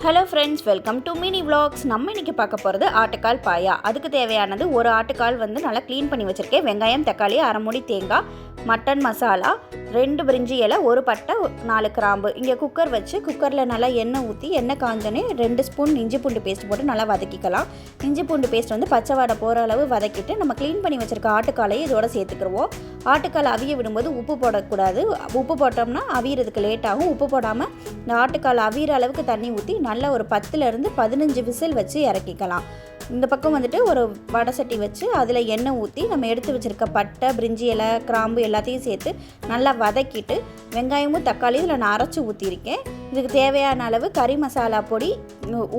Hello friends, welcome to mini vlogs. நம்ம இன்றைக்கி பார்க்க போகிறது ஆட்டுக்கால் பாயா. அதுக்கு தேவையானது ஒரு ஆட்டுக்கால் நல்லா க்ளீன் பண்ணி வச்சுருக்கேன். வெங்காயம், தக்காளி, அரை மூடி தேங்காய், மட்டன் மசாலா, 2 பிரிஞ்சி இலை, 1 பட்டை, 4 கிராம்பு. இங்கே குக்கர் வச்சு குக்கரில் நல்லா எண்ணெய் ஊற்றி எண்ணெய் காஞ்சோன்னே 2 ஸ்பூன் இஞ்சி பூண்டு பேஸ்ட் போட்டு நல்லா வதக்கிக்கலாம். இஞ்சி பூண்டு பேஸ்ட் பச்சை வாடை போகிற அளவு வதக்கிட்டு நம்ம க்ளீன் பண்ணி வச்சுருக்க ஆட்டுக்காலையை இதோட சேர்த்துக்கிடுவோம். ஆட்டுக்கால் அவிய விடும்போது உப்பு போடக்கூடாது. உப்பு போட்டோம்னா அவியறதுக்கு லேட் ஆகும். உப்பு போடாமல் இந்த ஆட்டுக்கால் அவிகிற அளவுக்கு தண்ணி ஊற்றி நல்லா ஒரு 10லேருந்து 15 விசில் வச்சு இறக்கிக்கலாம். இந்த பக்கம் ஒரு வடை சட்டி வச்சு அதில் எண்ணெய் ஊற்றி நம்ம எடுத்து வச்சுருக்க பட்டை, பிரிஞ்சி இலை, கிராம்பு எல்லாத்தையும் சேர்த்து நல்லா வதக்கிட்டு வெங்காயமும் தக்காளி இதில் நான் அரைச்சி ஊற்றிருக்கேன். இதுக்கு தேவையான அளவு கறி மசாலா பொடி,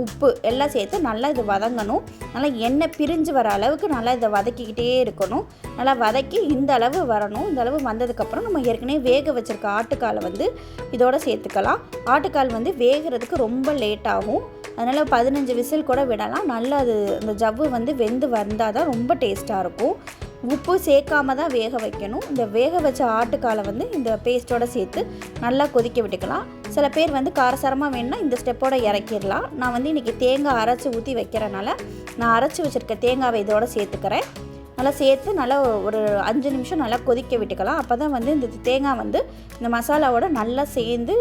உப்பு எல்லாம் சேர்த்து நல்லா இது வதங்கணும். நல்லா எண்ணெய் பிரிஞ்சு வர அளவுக்கு நல்லா இதை வதக்கிக்கிட்டே இருக்கணும். நல்லா வதக்கி இந்த அளவு வரணும். இந்த அளவு வந்ததுக்கப்புறம் நம்ம ஏற்கனவே வேக வச்சுருக்க ஆட்டுக்காலை இதோடு சேர்த்துக்கலாம். ஆட்டுக்கால் வேகிறதுக்கு ரொம்ப லேட் ஆகும். அதனால் 15 விசில் கூட விடலாம். நல்லா அது அந்த ஜவ்வு வெந்து வந்தால் தான் ரொம்ப டேஸ்ட்டாக இருக்கும். உப்பு சேர்க்காம தான் வேக வைக்கணும். இந்த வேக வச்ச ஆட்டுக்காலை இந்த பேஸ்ட்டோடு சேர்த்து நல்லா கொதிக்க விட்டுக்கலாம். சில பேர் காரசாரமாக வேணுன்னா இந்த ஸ்டெப்போடு இறக்கிடலாம். நான் இன்றைக்கி தேங்காய் அரைச்சி ஊற்றி வைக்கிறனால நான் அரைச்சி வச்சுருக்க தேங்காவை இதோடு சேர்த்துக்கிறேன். நல்லா சேர்த்து நல்லா ஒரு 5 நிமிஷம் நல்லா கொதிக்க விட்டுக்கலாம். அப்போ தான் இந்த தேங்காய் இந்த மசாலாவோட நல்லா சேர்ந்து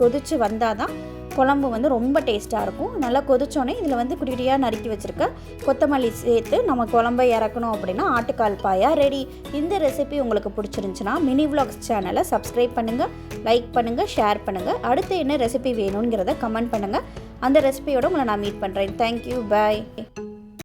கொதித்து வந்தால் தான் குழம்பு ரொம்ப டேஸ்ட்டாக இருக்கும். நல்லா கொதிச்சோன்னே இதில் குட்டி குட்டியாக நறுக்கி வச்சுருக்க கொத்தமல்லி சேர்த்து நம்ம குழம்பை இறக்கணும் அப்படின்னா ஆட்டுக்கால் பாயா ரெடி. இந்த ரெசிபி உங்களுக்கு பிடிச்சிருந்துச்சுன்னா மினி vlogs சேனலை சப்ஸ்கிரைப் பண்ணுங்கள், லைக் பண்ணுங்கள், ஷேர் பண்ணுங்கள். அடுத்து என்ன ரெசிபி வேணுங்கிறத கமெண்ட் பண்ணுங்கள். அந்த ரெசிபியோடு உங்களை நான் மீட் பண்ணுறேன். தேங்க்யூ, பாய்.